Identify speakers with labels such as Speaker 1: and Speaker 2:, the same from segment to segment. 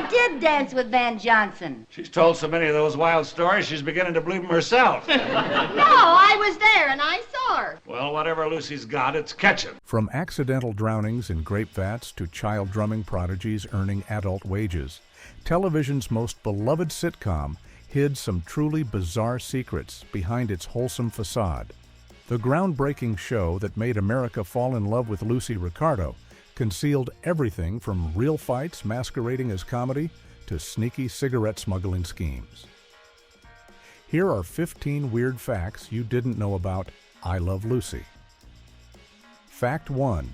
Speaker 1: I did dance with Van Johnson.
Speaker 2: She's told so many of those wild stories, she's beginning to believe them herself.
Speaker 3: No, I was there and I saw her.
Speaker 2: Well, whatever Lucy's got, it's catching.
Speaker 4: From accidental drownings in grape vats to child drumming prodigies earning adult wages, television's most beloved sitcom hid some truly bizarre secrets behind its wholesome facade. The groundbreaking show that made America fall in love with Lucy Ricardo concealed everything from real fights masquerading as comedy to sneaky cigarette smuggling schemes. Here are 15 weird facts you didn't know about I Love Lucy. Fact 1.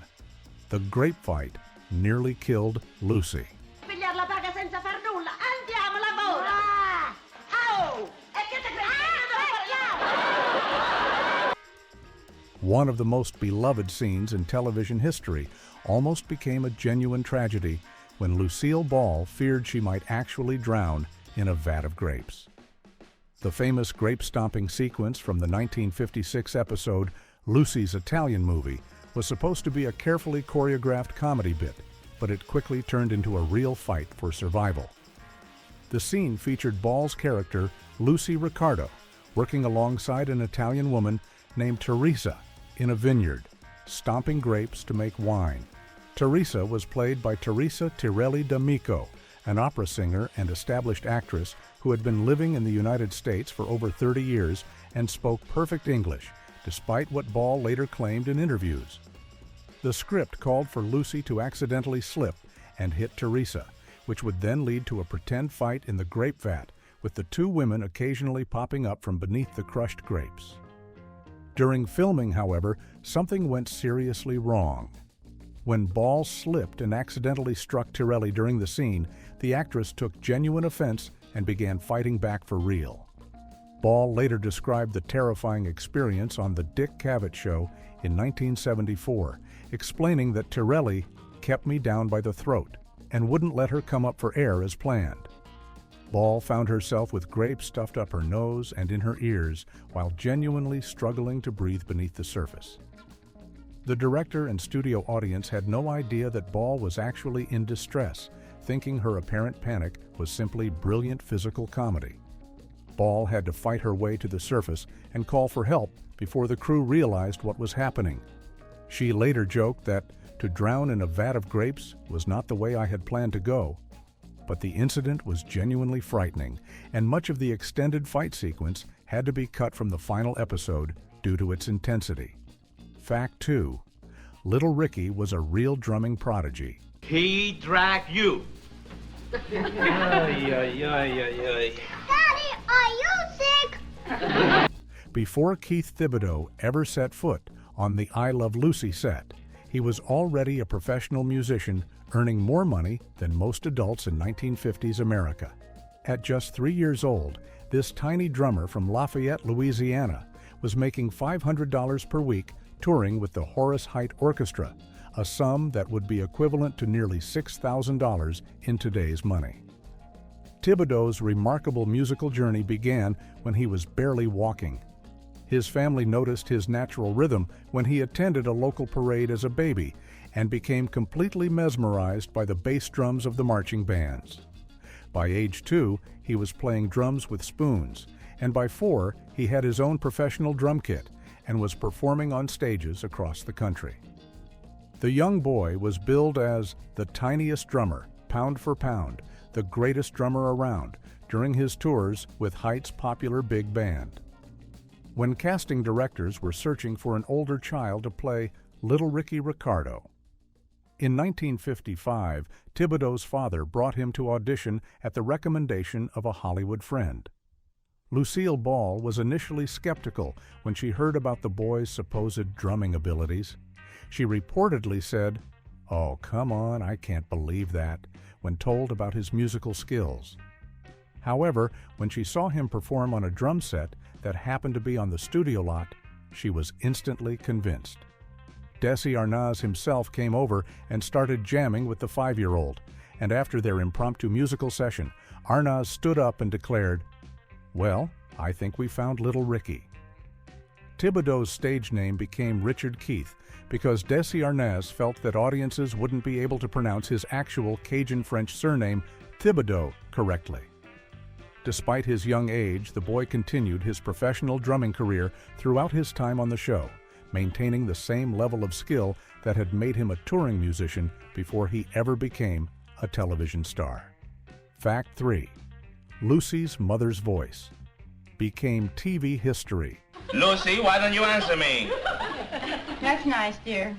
Speaker 4: The grape fight nearly killed Lucy. One of the most beloved scenes in television history almost became a genuine tragedy when Lucille Ball feared she might actually drown in a vat of grapes. The famous grape-stomping sequence from the 1956 episode Lucy's Italian Movie was supposed to be a carefully choreographed comedy bit, but it quickly turned into a real fight for survival. The scene featured Ball's character, Lucy Ricardo, working alongside an Italian woman named Teresa in a vineyard, stomping grapes to make wine. Teresa was played by Teresa Tirelli D'Amico, an opera singer and established actress who had been living in the United States for over 30 years and spoke perfect English, despite what Ball later claimed in interviews. The script called for Lucy to accidentally slip and hit Teresa, which would then lead to a pretend fight in the grape vat, with the two women occasionally popping up from beneath the crushed grapes. During filming, however, something went seriously wrong. When Ball slipped and accidentally struck Tirelli during the scene, the actress took genuine offense and began fighting back for real. Ball later described the terrifying experience on The Dick Cavett Show in 1974, explaining that Tirelli kept me down by the throat and wouldn't let her come up for air as planned. Ball found herself with grapes stuffed up her nose and in her ears while genuinely struggling to breathe beneath the surface. The director and studio audience had no idea that Ball was actually in distress, thinking her apparent panic was simply brilliant physical comedy. Ball had to fight her way to the surface and call for help before the crew realized what was happening. She later joked that to drown in a vat of grapes was not the way I had planned to go. But the incident was genuinely frightening, and much of the extended fight sequence had to be cut from the final episode due to its intensity. Fact 2. Little Ricky was a real drumming prodigy.
Speaker 5: He dragged you.
Speaker 6: Daddy, are you sick?
Speaker 4: Before Keith Thibodeau ever set foot on the I Love Lucy set, he was already a professional musician earning more money than most adults in 1950s America. At just 3 years old, this tiny drummer from Lafayette, Louisiana, was making $500 per week touring with the Horace Heidt Orchestra, a sum that would be equivalent to nearly $6,000 in today's money. Thibodeau's remarkable musical journey began when he was barely walking. His family noticed his natural rhythm when he attended a local parade as a baby and became completely mesmerized by the bass drums of the marching bands. By age 2, he was playing drums with spoons, and by 4, he had his own professional drum kit and was performing on stages across the country. The young boy was billed as the tiniest drummer, pound for pound, the greatest drummer around, during his tours with Height's popular big band. When casting directors were searching for an older child to play Little Ricky Ricardo. In 1955, Thibodeau's father brought him to audition at the recommendation of a Hollywood friend. Lucille Ball was initially skeptical when she heard about the boy's supposed drumming abilities. She reportedly said, "Oh, come on, I can't believe that," when told about his musical skills. However, when she saw him perform on a drum set that happened to be on the studio lot, she was instantly convinced. Desi Arnaz himself came over and started jamming with the 5-year-old, and after their impromptu musical session, Arnaz stood up and declared, "Well, I think we found Little Ricky." Thibodeau's stage name became Richard Keith because Desi Arnaz felt that audiences wouldn't be able to pronounce his actual Cajun French surname, Thibodeau correctly. Despite his young age, the boy continued his professional drumming career throughout his time on the show, maintaining the same level of skill that had made him a touring musician before he ever became a television star. Fact 3. Lucy's mother's voice became TV history.
Speaker 5: Lucy, why don't you answer me?
Speaker 3: That's nice, dear.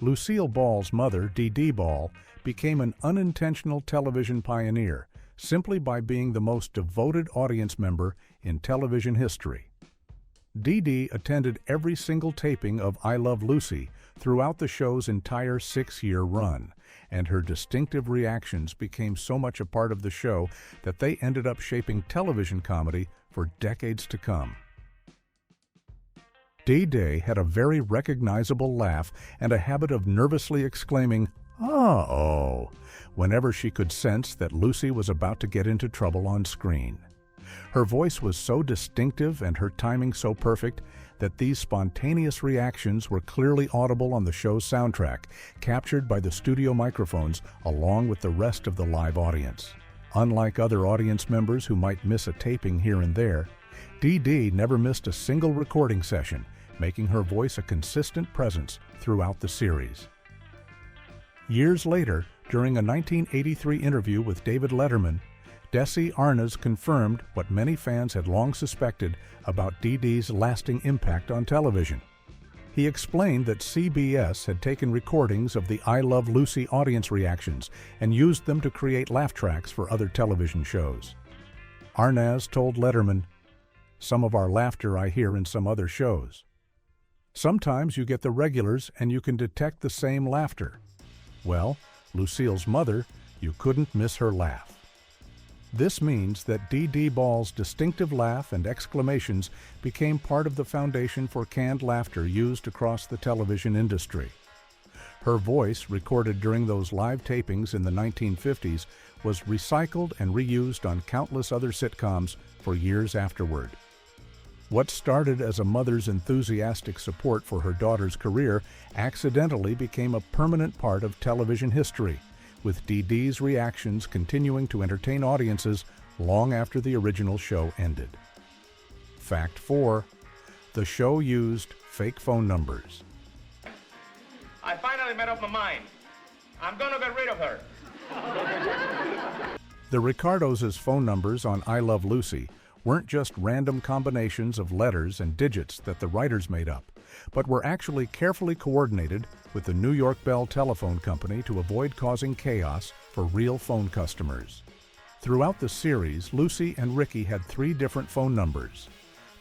Speaker 4: Lucille Ball's mother, Dee Dee Ball, became an unintentional television pioneer simply by being the most devoted audience member in television history. Dee Dee attended every single taping of I Love Lucy throughout the show's entire 6-year run, and her distinctive reactions became so much a part of the show that they ended up shaping television comedy for decades to come. Dee Dee had a very recognizable laugh and a habit of nervously exclaiming, "Uh-oh," whenever she could sense that Lucy was about to get into trouble on screen. Her voice was so distinctive and her timing so perfect that these spontaneous reactions were clearly audible on the show's soundtrack, captured by the studio microphones along with the rest of the live audience. Unlike other audience members who might miss a taping here and there, Dee Dee never missed a single recording session, making her voice a consistent presence throughout the series. Years later, during a 1983 interview with David Letterman, Desi Arnaz confirmed what many fans had long suspected about Dee Dee's lasting impact on television. He explained that CBS had taken recordings of the I Love Lucy audience reactions and used them to create laugh tracks for other television shows. Arnaz told Letterman, "Some of our laughter I hear in some other shows. Sometimes you get the regulars and you can detect the same laughter. Well, Lucille's mother, you couldn't miss her laugh." This means that Dee Dee Ball's distinctive laugh and exclamations became part of the foundation for canned laughter used across the television industry. Her voice, recorded during those live tapings in the 1950s, was recycled and reused on countless other sitcoms for years afterward. What started as a mother's enthusiastic support for her daughter's career accidentally became a permanent part of television history, with Dee Dee's reactions continuing to entertain audiences long after the original show ended. Fact 4. The show used fake phone numbers.
Speaker 5: I finally made up my mind. I'm gonna get rid of her.
Speaker 4: The Ricardos' phone numbers on I Love Lucy weren't just random combinations of letters and digits that the writers made up, but were actually carefully coordinated with the New York Bell Telephone Company to avoid causing chaos for real phone customers. Throughout the series, Lucy and Ricky had 3 different phone numbers: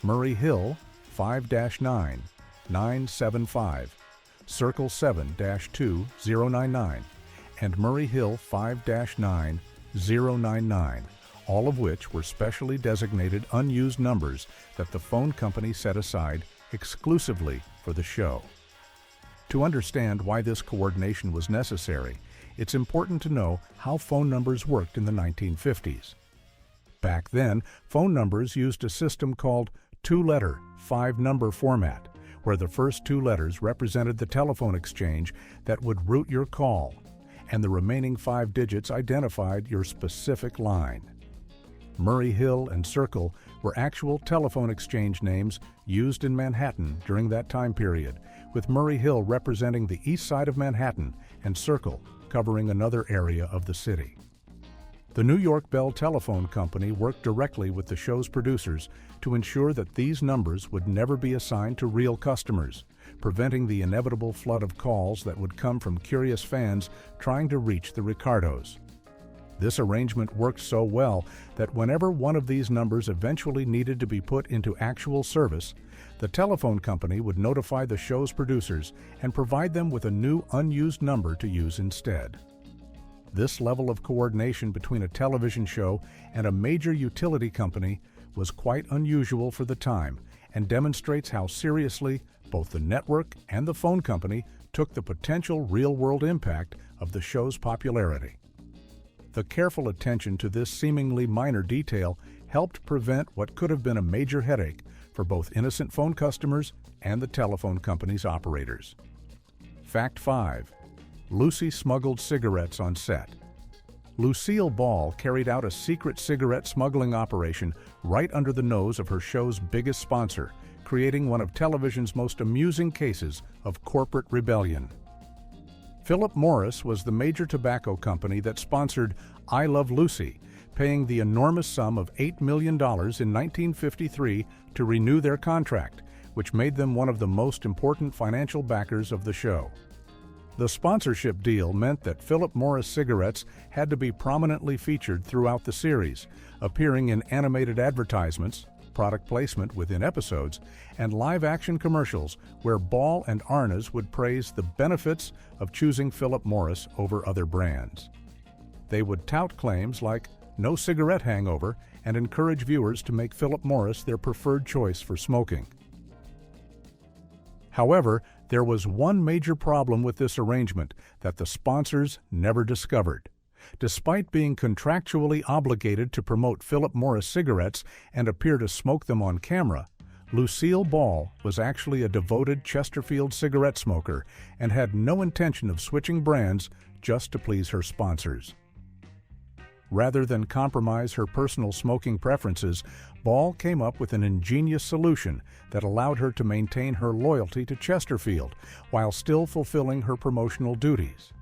Speaker 4: Murray Hill 5-9 975, Circle 7-2 099, and Murray Hill 5-9 099, all of which were specially designated unused numbers that the phone company set aside exclusively for the show. To understand why this coordination was necessary, it's important to know how phone numbers worked in the 1950s. Back then, phone numbers used a system called 2-letter, 5-number format, where the first 2 letters represented the telephone exchange that would route your call, and the remaining 5 digits identified your specific line. Murray Hill and Circle were actual telephone exchange names used in Manhattan during that time period, with Murray Hill representing the east side of Manhattan and Circle covering another area of the city. The New York Bell Telephone Company worked directly with the show's producers to ensure that these numbers would never be assigned to real customers, preventing the inevitable flood of calls that would come from curious fans trying to reach the Ricardos. This arrangement worked so well that whenever one of these numbers eventually needed to be put into actual service, the telephone company would notify the show's producers and provide them with a new unused number to use instead. This level of coordination between a television show and a major utility company was quite unusual for the time and demonstrates how seriously both the network and the phone company took the potential real-world impact of the show's popularity. The careful attention to this seemingly minor detail helped prevent what could have been a major headache for both innocent phone customers and the telephone company's operators. Fact 5. Lucy smuggled cigarettes on set. Lucille Ball carried out a secret cigarette smuggling operation right under the nose of her show's biggest sponsor, creating one of television's most amusing cases of corporate rebellion. Philip Morris was the major tobacco company that sponsored I Love Lucy, paying the enormous sum of $8 million in 1953 to renew their contract, which made them one of the most important financial backers of the show. The sponsorship deal meant that Philip Morris cigarettes had to be prominently featured throughout the series, appearing in animated advertisements, product placement within episodes, and live-action commercials where Ball and Arnaz would praise the benefits of choosing Philip Morris over other brands. They would tout claims like no cigarette hangover and encourage viewers to make Philip Morris their preferred choice for smoking. However, there was one major problem with this arrangement that the sponsors never discovered. Despite being contractually obligated to promote Philip Morris cigarettes and appear to smoke them on camera, Lucille Ball was actually a devoted Chesterfield cigarette smoker and had no intention of switching brands just to please her sponsors. Rather than compromise her personal smoking preferences, Ball came up with an ingenious solution that allowed her to maintain her loyalty to Chesterfield while still fulfilling her promotional duties.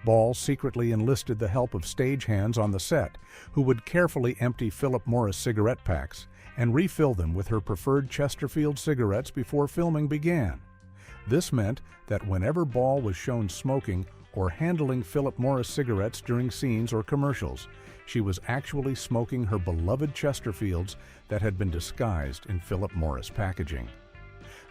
Speaker 4: Ball secretly enlisted the help of stagehands on the set, who would carefully empty Philip Morris cigarette packs and refill them with her preferred Chesterfield cigarettes before filming began. This meant that whenever Ball was shown smoking or handling Philip Morris cigarettes during scenes or commercials, she was actually smoking her beloved Chesterfields that had been disguised in Philip Morris packaging.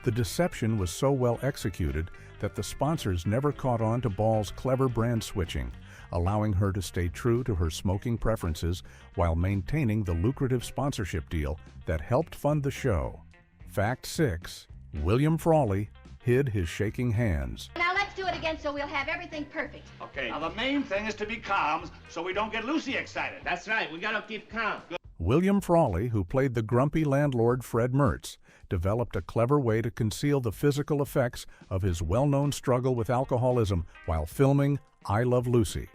Speaker 4: The deception was so well executed that the sponsors never caught on to Ball's clever brand switching, allowing her to stay true to her smoking preferences while maintaining the lucrative sponsorship deal that helped fund the show. Fact 6. William Frawley hid his shaking hands.
Speaker 6: Now let's do it again so we'll have everything perfect.
Speaker 2: Okay, now the main thing is to be calm so we don't get Lucy excited.
Speaker 5: That's right. We gotta keep calm.
Speaker 4: William Frawley, who played the grumpy landlord Fred Mertz, developed a clever way to conceal the physical effects of his well-known struggle with alcoholism while filming I Love Lucy.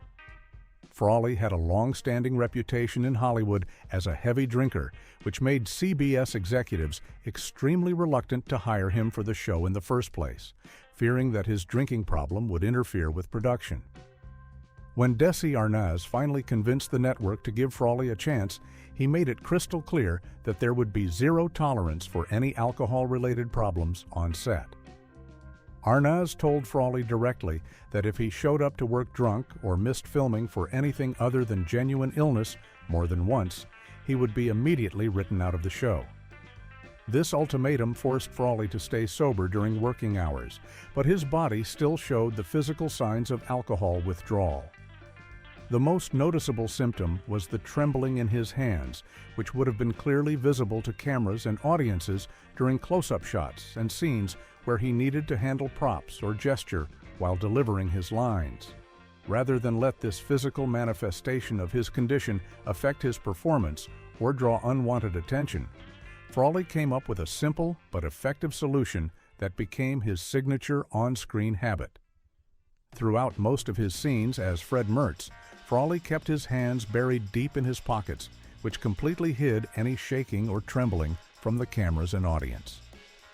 Speaker 4: Frawley had a long-standing reputation in Hollywood as a heavy drinker, which made CBS executives extremely reluctant to hire him for the show in the first place, fearing that his drinking problem would interfere with production. When Desi Arnaz finally convinced the network to give Frawley a chance, he made it crystal clear that there would be zero tolerance for any alcohol-related problems on set. Arnaz told Frawley directly that if he showed up to work drunk or missed filming for anything other than genuine illness more than once, he would be immediately written out of the show. This ultimatum forced Frawley to stay sober during working hours, but his body still showed the physical signs of alcohol withdrawal. The most noticeable symptom was the trembling in his hands, which would have been clearly visible to cameras and audiences during close-up shots and scenes where he needed to handle props or gesture while delivering his lines. Rather than let this physical manifestation of his condition affect his performance or draw unwanted attention, Frawley came up with a simple but effective solution that became his signature on-screen habit. Throughout most of his scenes as Fred Mertz, Frawley kept his hands buried deep in his pockets, which completely hid any shaking or trembling from the cameras and audience.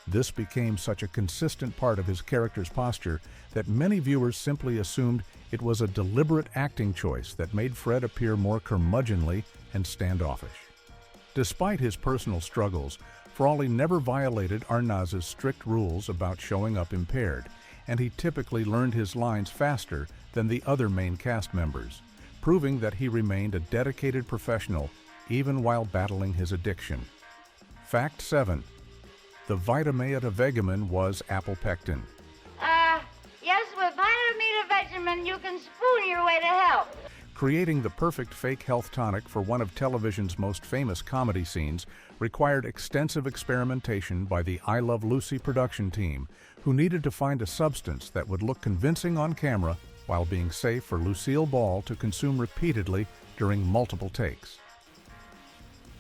Speaker 4: This became such a consistent part of his character's posture that many viewers simply assumed it was a deliberate acting choice that made Fred appear more curmudgeonly and standoffish. Despite his personal struggles, Frawley never violated Arnaz's strict rules about showing up impaired, and he typically learned his lines faster than the other main cast members, proving that he remained a dedicated professional even while battling his addiction. Fact 7. The Vitameatavegamin was apopectin.
Speaker 6: Yes, with Vitameatavegamin, you can spoon your way to health.
Speaker 4: Creating the perfect fake health tonic for one of television's most famous comedy scenes required extensive experimentation by the I Love Lucy production team, who needed to find a substance that would look convincing on camera while being safe for Lucille Ball to consume repeatedly during multiple takes.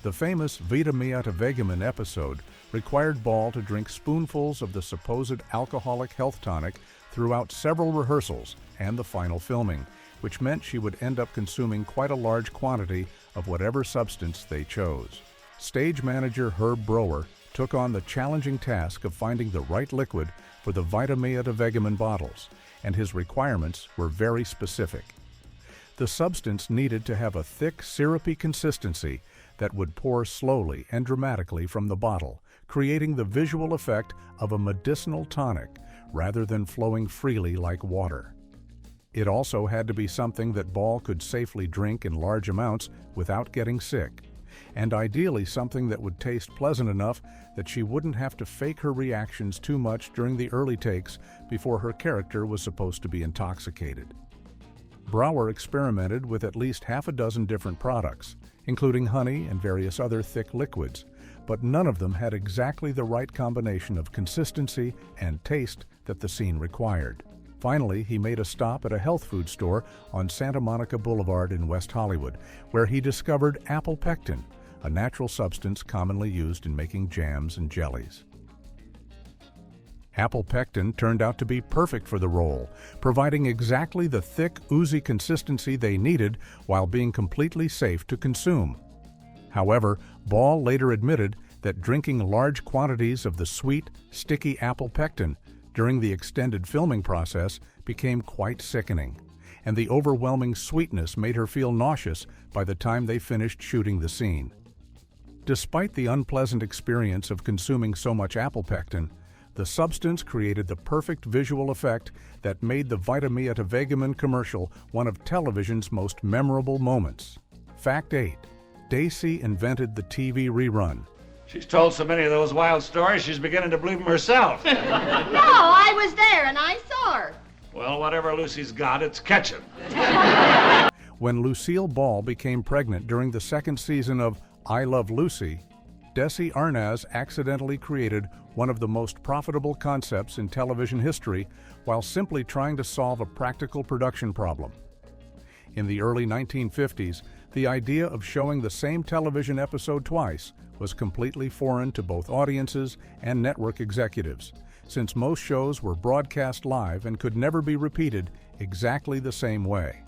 Speaker 4: The famous Vitameatavegamin episode required Ball to drink spoonfuls of the supposed alcoholic health tonic throughout several rehearsals and the final filming, which meant she would end up consuming quite a large quantity of whatever substance they chose. Stage manager Herb Brower took on the challenging task of finding the right liquid for the Vitamia de Vegeman bottles, and his requirements were very specific. The substance needed to have a thick, syrupy consistency that would pour slowly and dramatically from the bottle, creating the visual effect of a medicinal tonic rather than flowing freely like water. It also had to be something that Ball could safely drink in large amounts without getting sick, and ideally something that would taste pleasant enough that she wouldn't have to fake her reactions too much during the early takes before her character was supposed to be intoxicated. Brower experimented with at least half a dozen different products, including honey and various other thick liquids, but none of them had exactly the right combination of consistency and taste that the scene required. Finally, he made a stop at a health food store on Santa Monica Boulevard in West Hollywood, where he discovered apple pectin, a natural substance commonly used in making jams and jellies. Apple pectin turned out to be perfect for the role, providing exactly the thick, oozy consistency they needed while being completely safe to consume. However, Ball later admitted that drinking large quantities of the sweet, sticky apple pectin during the extended filming process became quite sickening, and the overwhelming sweetness made her feel nauseous by the time they finished shooting the scene. Despite the unpleasant experience of consuming so much apple pectin, the substance created the perfect visual effect that made the Vitamia de Vegeman commercial one of television's most memorable moments. Fact 8. Daisy invented the TV rerun.
Speaker 2: She's told so many of those wild stories, she's beginning to believe them herself.
Speaker 3: No, I was there and I saw her.
Speaker 2: Well, whatever Lucy's got, it's catching.
Speaker 4: When Lucille Ball became pregnant during the second season of I Love Lucy, Desi Arnaz accidentally created one of the most profitable concepts in television history while simply trying to solve a practical production problem. In the early 1950s, the idea of showing the same television episode twice was completely foreign to both audiences and network executives, since most shows were broadcast live and could never be repeated exactly the same way.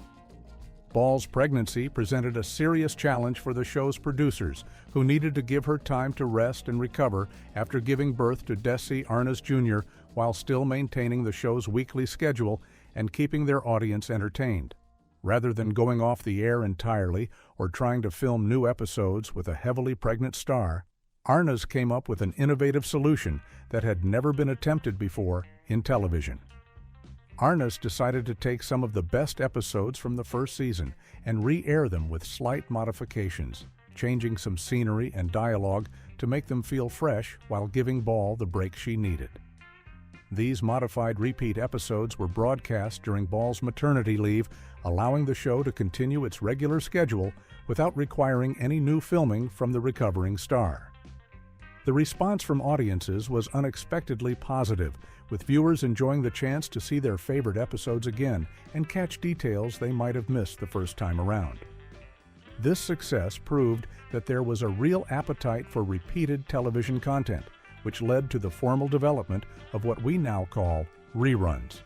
Speaker 4: Ball's pregnancy presented a serious challenge for the show's producers, who needed to give her time to rest and recover after giving birth to Desi Arnaz Jr. while still maintaining the show's weekly schedule and keeping their audience entertained. Rather than going off the air entirely or trying to film new episodes with a heavily pregnant star, Arnaz came up with an innovative solution that had never been attempted before in television. Arnaz decided to take some of the best episodes from the first season and re-air them with slight modifications, changing some scenery and dialogue to make them feel fresh while giving Ball the break she needed. These modified repeat episodes were broadcast during Ball's maternity leave, allowing the show to continue its regular schedule without requiring any new filming from the recovering star. The response from audiences was unexpectedly positive, with viewers enjoying the chance to see their favorite episodes again and catch details they might have missed the first time around. This success proved that there was a real appetite for repeated television content, which led to the formal development of what we now call reruns.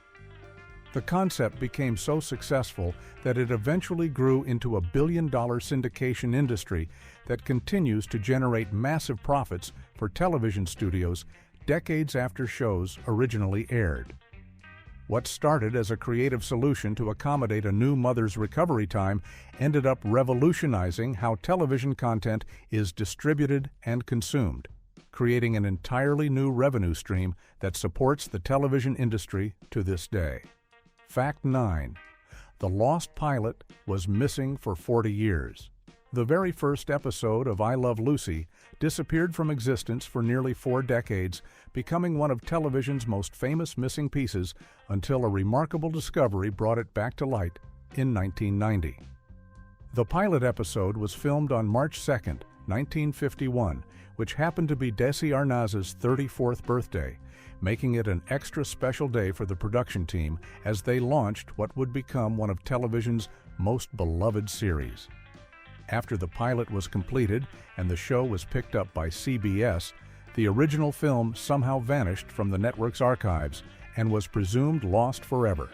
Speaker 4: The concept became so successful that it eventually grew into a billion-dollar syndication industry that continues to generate massive profits for television studios decades after shows originally aired. What started as a creative solution to accommodate a new mother's recovery time ended up revolutionizing how television content is distributed and consumed, creating an entirely new revenue stream that supports the television industry to this day. Fact 9. The lost pilot was missing for 40 years. The very first episode of I Love Lucy disappeared from existence for nearly 4 decades, becoming one of television's most famous missing pieces until a remarkable discovery brought it back to light in 1990. The pilot episode was filmed on March 2, 1951, which happened to be Desi Arnaz's 34th birthday, making it an extra special day for the production team as they launched what would become one of television's most beloved series. After the pilot was completed and the show was picked up by CBS, the original film somehow vanished from the network's archives and was presumed lost forever.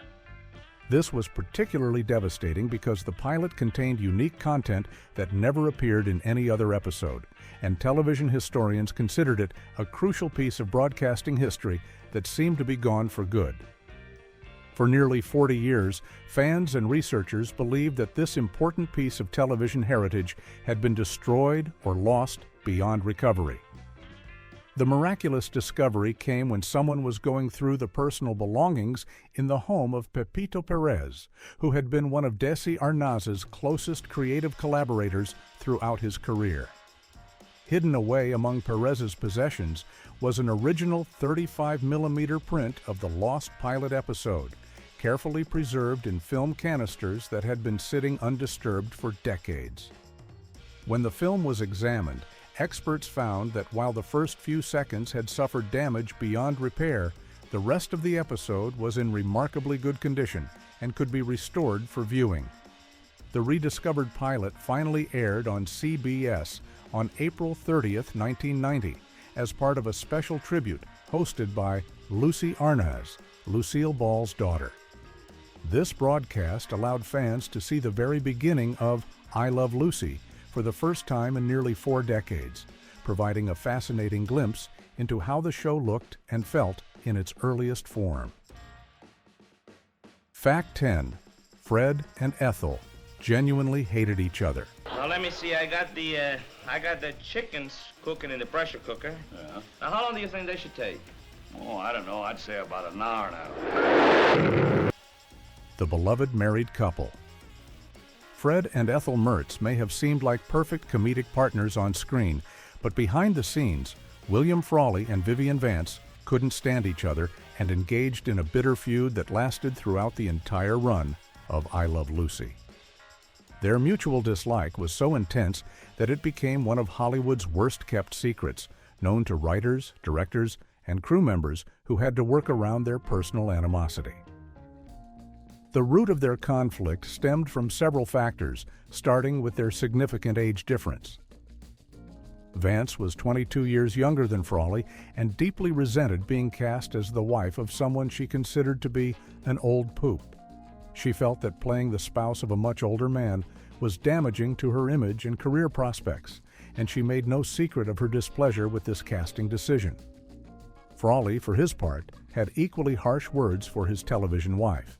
Speaker 4: This was particularly devastating because the pilot contained unique content that never appeared in any other episode, and television historians considered it a crucial piece of broadcasting history that seemed to be gone for good. For nearly 40 years, fans and researchers believed that this important piece of television heritage had been destroyed or lost beyond recovery. The miraculous discovery came when someone was going through the personal belongings in the home of Pepito Perez, who had been one of Desi Arnaz's closest creative collaborators throughout his career. Hidden away among Perez's possessions was an original 35mm print of the lost pilot episode, carefully preserved in film canisters that had been sitting undisturbed for decades. When the film was examined, experts found that while the first few seconds had suffered damage beyond repair, the rest of the episode was in remarkably good condition and could be restored for viewing. The rediscovered pilot finally aired on CBS on April 30th, 1990, as part of a special tribute hosted by Lucy Arnaz, Lucille Ball's daughter. This broadcast allowed fans to see the very beginning of I Love Lucy for the first time in nearly 4 decades, providing a fascinating glimpse into how the show looked and felt in its earliest form. Fact 10. Fred and Ethel genuinely hated each other.
Speaker 5: Now let me see. I got the chickens cooking in the pressure cooker.
Speaker 2: Yeah.
Speaker 5: Now how long do you think they should take?
Speaker 2: Oh, I don't know. I'd say about an hour now.
Speaker 4: The beloved married couple. Fred and Ethel Mertz may have seemed like perfect comedic partners on screen, but behind the scenes, William Frawley and Vivian Vance couldn't stand each other and engaged in a bitter feud that lasted throughout the entire run of I Love Lucy. Their mutual dislike was so intense that it became one of Hollywood's worst-kept secrets, known to writers, directors, and crew members who had to work around their personal animosity. The root of their conflict stemmed from several factors, starting with their significant age difference. Vance was 22 years younger than Frawley and deeply resented being cast as the wife of someone she considered to be an old poop. She felt that playing the spouse of a much older man was damaging to her image and career prospects, and she made no secret of her displeasure with this casting decision. Frawley, for his part, had equally harsh words for his television wife.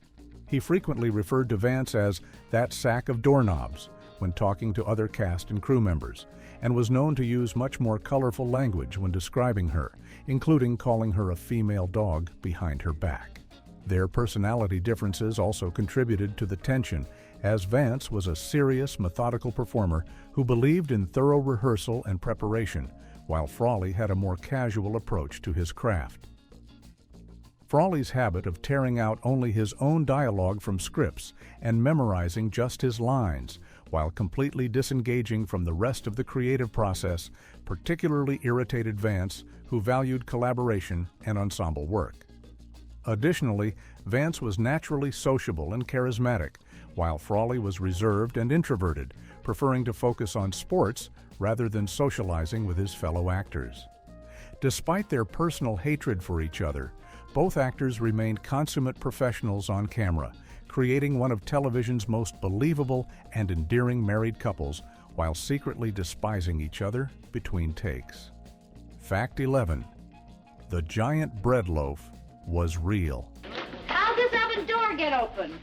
Speaker 4: He frequently referred to Vance as that sack of doorknobs when talking to other cast and crew members, and was known to use much more colorful language when describing her, including calling her a female dog behind her back. Their personality differences also contributed to the tension, as Vance was a serious, methodical performer who believed in thorough rehearsal and preparation, while Frawley had a more casual approach to his craft. Frawley's habit of tearing out only his own dialogue from scripts and memorizing just his lines, while completely disengaging from the rest of the creative process, particularly irritated Vance, who valued collaboration and ensemble work. Additionally, Vance was naturally sociable and charismatic, while Frawley was reserved and introverted, preferring to focus on sports rather than socializing with his fellow actors. Despite their personal hatred for each other, both actors remained consummate professionals on camera, creating one of television's most believable and endearing married couples while secretly despising each other between takes. Fact 11. The giant bread loaf was real.
Speaker 6: How'd this oven door get open?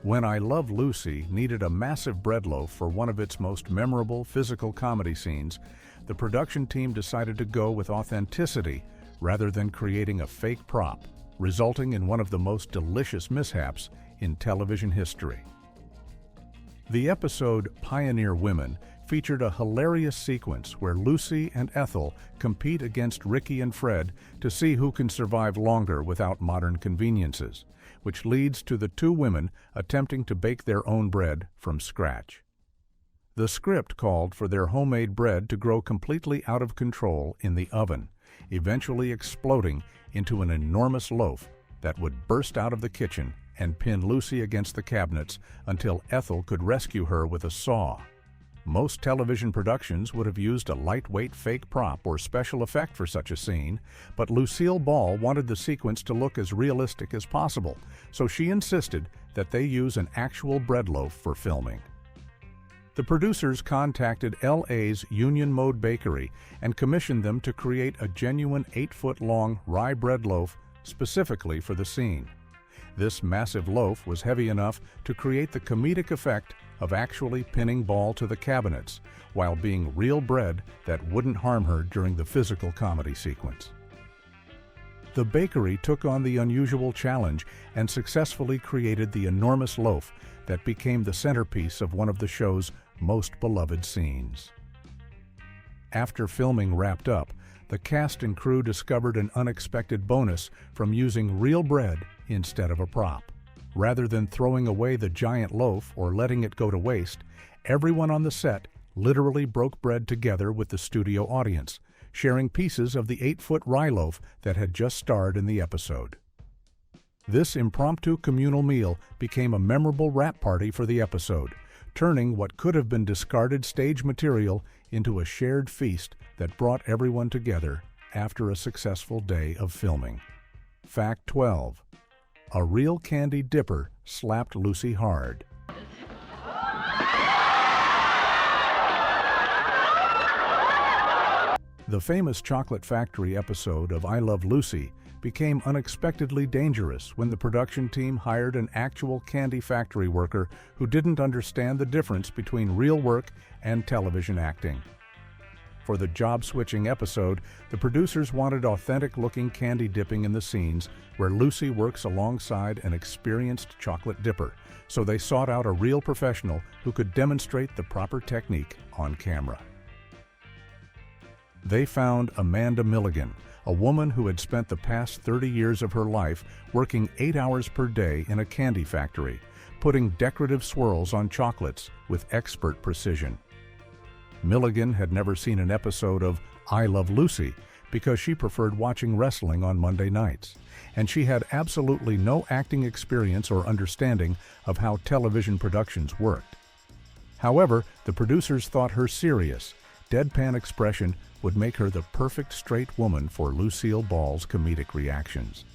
Speaker 4: When I Love Lucy needed a massive bread loaf for one of its most memorable physical comedy scenes, the production team decided to go with authenticity rather than creating a fake prop, resulting in one of the most delicious mishaps in television history. The episode Pioneer Women featured a hilarious sequence where Lucy and Ethel compete against Ricky and Fred to see who can survive longer without modern conveniences, which leads to the two women attempting to bake their own bread from scratch. The script called for their homemade bread to grow completely out of control in the oven, eventually exploding into an enormous loaf that would burst out of the kitchen and pin Lucy against the cabinets until Ethel could rescue her with a saw. Most television productions would have used a lightweight fake prop or special effect for such a scene, but Lucille Ball wanted the sequence to look as realistic as possible, so she insisted that they use an actual bread loaf for filming. The producers contacted LA's Union Mode Bakery and commissioned them to create a genuine 8-foot-long rye bread loaf specifically for the scene. This massive loaf was heavy enough to create the comedic effect of actually pinning Ball to the cabinets, while being real bread that wouldn't harm her during the physical comedy sequence. The bakery took on the unusual challenge and successfully created the enormous loaf that became the centerpiece of one of the show's most beloved scenes. After filming wrapped up, the cast and crew discovered an unexpected bonus from using real bread instead of a prop. Rather than throwing away the giant loaf or letting it go to waste, everyone on the set literally broke bread together with the studio audience, sharing pieces of the 8-foot rye loaf that had just starred in the episode. This impromptu communal meal became a memorable wrap party for the episode, turning what could have been discarded stage material into a shared feast that brought everyone together after a successful day of filming. Fact 12. A real candy dipper slapped Lucy hard. The famous Chocolate Factory episode of I Love Lucy became unexpectedly dangerous when the production team hired an actual candy factory worker who didn't understand the difference between real work and television acting. For the job-switching episode, the producers wanted authentic-looking candy dipping in the scenes where Lucy works alongside an experienced chocolate dipper, so they sought out a real professional who could demonstrate the proper technique on camera. They found Amanda Milligan, a woman who had spent the past 30 years of her life working 8 hours per day in a candy factory, putting decorative swirls on chocolates with expert precision. Milligan had never seen an episode of I Love Lucy because she preferred watching wrestling on Monday nights, and she had absolutely no acting experience or understanding of how television productions worked. However, the producers thought her serious, deadpan expression would make her the perfect straight woman for Lucille Ball's comedic reactions.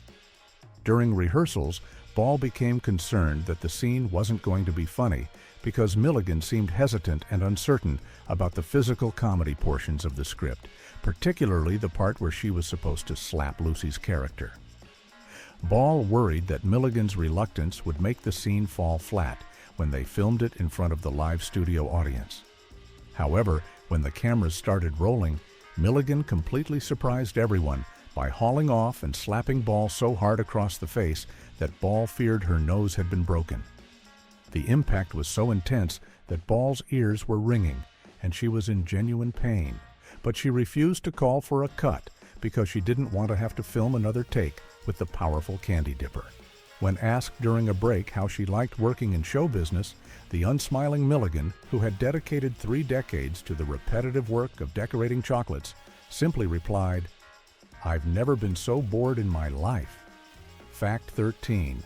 Speaker 4: During rehearsals, Ball became concerned that the scene wasn't going to be funny because Milligan seemed hesitant and uncertain about the physical comedy portions of the script, particularly the part where she was supposed to slap Lucy's character. Ball worried that Milligan's reluctance would make the scene fall flat when they filmed it in front of the live studio audience. However, when the cameras started rolling, Milligan completely surprised everyone by hauling off and slapping Ball so hard across the face that Ball feared her nose had been broken. The impact was so intense that Ball's ears were ringing and she was in genuine pain, but she refused to call for a cut because she didn't want to have to film another take with the powerful candy dipper. When asked during a break how she liked working in show business, the unsmiling Milligan, who had dedicated 3 decades to the repetitive work of decorating chocolates, simply replied, "I've never been so bored in my life." Fact 13.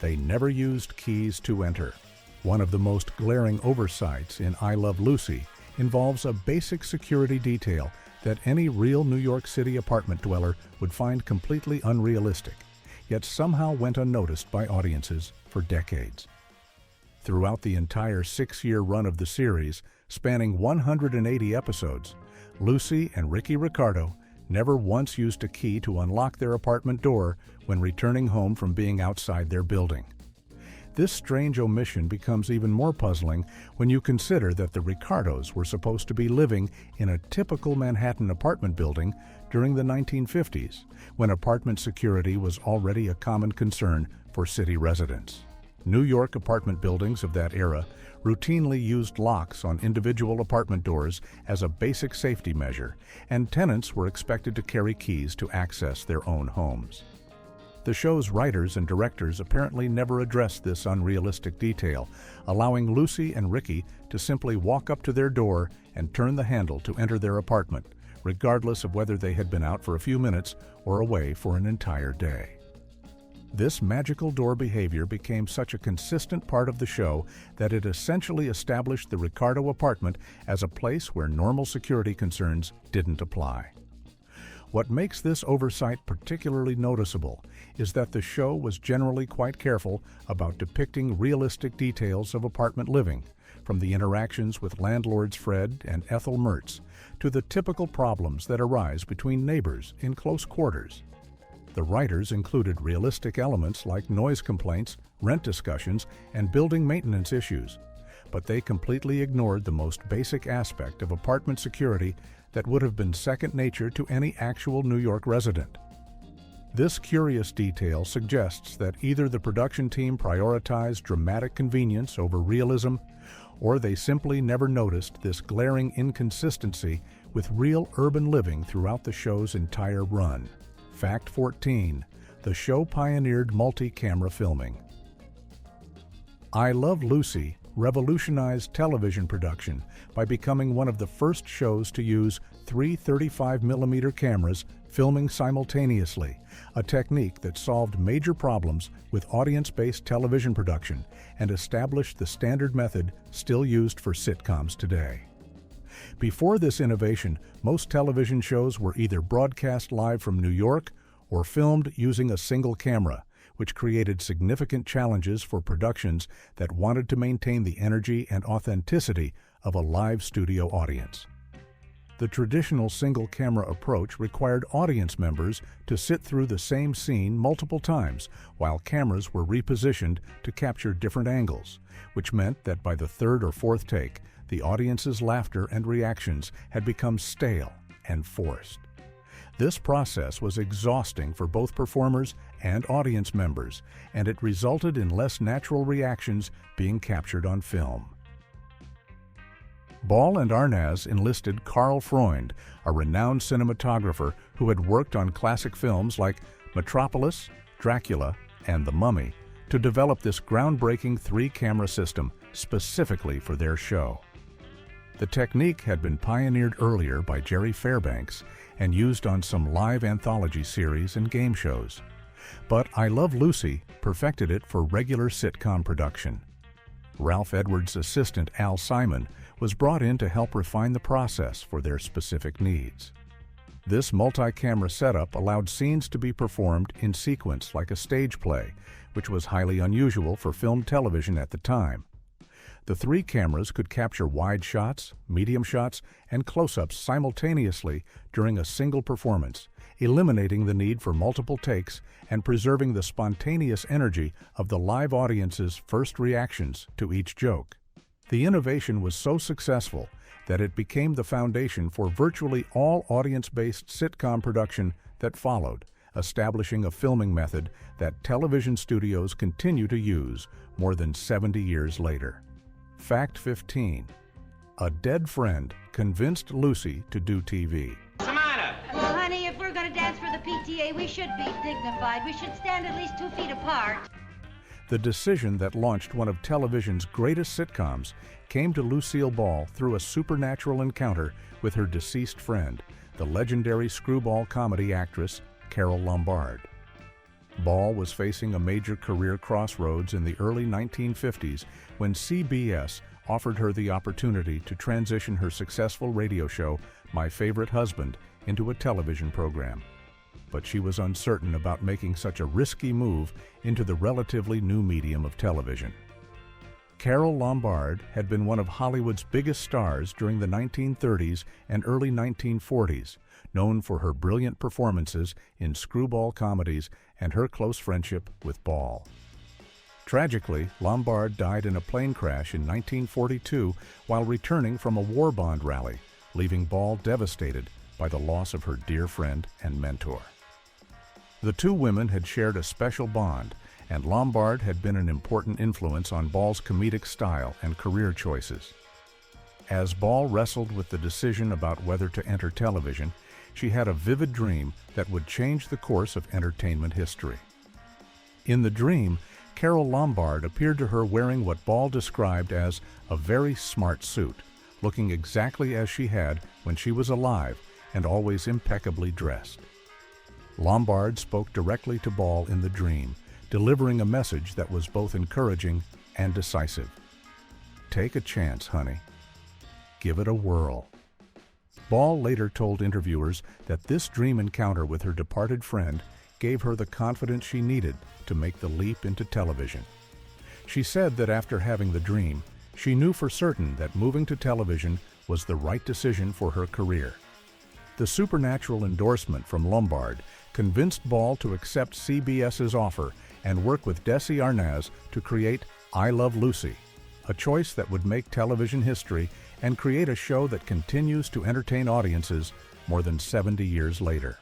Speaker 4: They never used keys to enter. One of the most glaring oversights in I Love Lucy involves a basic security detail that any real New York City apartment dweller would find completely unrealistic, yet somehow went unnoticed by audiences for decades. Throughout the entire 6-year run of the series, spanning 180 episodes, Lucy and Lucy Ricardo never once used a key to unlock their apartment door when returning home from being outside their building. This strange omission becomes even more puzzling when you consider that the Ricardos were supposed to be living in a typical Manhattan apartment building during the 1950s, when apartment security was already a common concern for city residents. New York apartment buildings of that era routinely used locks on individual apartment doors as a basic safety measure, and tenants were expected to carry keys to access their own homes. The show's writers and directors apparently never addressed this unrealistic detail, allowing Lucy and Ricky to simply walk up to their door and turn the handle to enter their apartment, regardless of whether they had been out for a few minutes or away for an entire day. This magical door behavior became such a consistent part of the show that it essentially established the Ricardo apartment as a place where normal security concerns didn't apply. What makes this oversight particularly noticeable is that the show was generally quite careful about depicting realistic details of apartment living, from the interactions with landlords Fred and Ethel Mertz to the typical problems that arise between neighbors in close quarters. The writers included realistic elements like noise complaints, rent discussions, and building maintenance issues, but they completely ignored the most basic aspect of apartment security that would have been second nature to any actual New York resident. This curious detail suggests that either the production team prioritized dramatic convenience over realism, or they simply never noticed this glaring inconsistency with real urban living throughout the show's entire run. Fact 14. The show pioneered multi-camera filming. I Love Lucy revolutionized television production by becoming one of the first shows to use 3 35mm cameras filming simultaneously, a technique that solved major problems with audience-based television production and established the standard method still used for sitcoms today. Before this innovation, most television shows were either broadcast live from New York or filmed using a single camera, which created significant challenges for productions that wanted to maintain the energy and authenticity of a live studio audience. The traditional single-camera approach required audience members to sit through the same scene multiple times while cameras were repositioned to capture different angles, which meant that by the third or fourth take, the audience's laughter and reactions had become stale and forced. This process was exhausting for both performers and audience members, and it resulted in less natural reactions being captured on film. Ball and Arnaz enlisted Carl Freund, a renowned cinematographer who had worked on classic films like Metropolis, Dracula, and The Mummy, to develop this groundbreaking 3-camera system specifically for their show. The technique had been pioneered earlier by Jerry Fairbanks and used on some live anthology series and game shows. But I Love Lucy perfected it for regular sitcom production. Ralph Edwards' assistant Al Simon was brought in to help refine the process for their specific needs. This multi-camera setup allowed scenes to be performed in sequence like a stage play, which was highly unusual for film television at the time. The 3 cameras could capture wide shots, medium shots, and close-ups simultaneously during a single performance, eliminating the need for multiple takes and preserving the spontaneous energy of the live audience's first reactions to each joke. The innovation was so successful that it became the foundation for virtually all audience-based sitcom production that followed, establishing a filming method that television studios continue to use more than 70 years later. Fact 15. A dead friend convinced Lucy to do TV.
Speaker 5: What's the matter?
Speaker 6: Well, honey, if we're going to dance for the PTA, we should be dignified. We should stand at least 2 feet apart.
Speaker 4: The decision that launched one of television's greatest sitcoms came to Lucille Ball through a supernatural encounter with her deceased friend, the legendary screwball comedy actress Carole Lombard. Ball was facing a major career crossroads in the early 1950s when CBS offered her the opportunity to transition her successful radio show, My Favorite Husband, into a television program. But she was uncertain about making such a risky move into the relatively new medium of television. Carole Lombard had been one of Hollywood's biggest stars during the 1930s and early 1940s, known for her brilliant performances in screwball comedies and her close friendship with Ball. Tragically, Lombard died in a plane crash in 1942 while returning from a war bond rally, leaving Ball devastated by the loss of her dear friend and mentor. The two women had shared a special bond, and Lombard had been an important influence on Ball's comedic style and career choices. As Ball wrestled with the decision about whether to enter television, she had a vivid dream that would change the course of entertainment history. In the dream, Carole Lombard appeared to her wearing what Ball described as a very smart suit, looking exactly as she had when she was alive and always impeccably dressed. Lombard spoke directly to Ball in the dream, delivering a message that was both encouraging and decisive. Take a chance, honey. Give it a whirl. Ball later told interviewers that this dream encounter with her departed friend gave her the confidence she needed to make the leap into television. She said that after having the dream, she knew for certain that moving to television was the right decision for her career. The supernatural endorsement from Lombard convinced Ball to accept CBS's offer and work with Desi Arnaz to create I Love Lucy, a choice that would make television history and create a show that continues to entertain audiences more than 70 years later.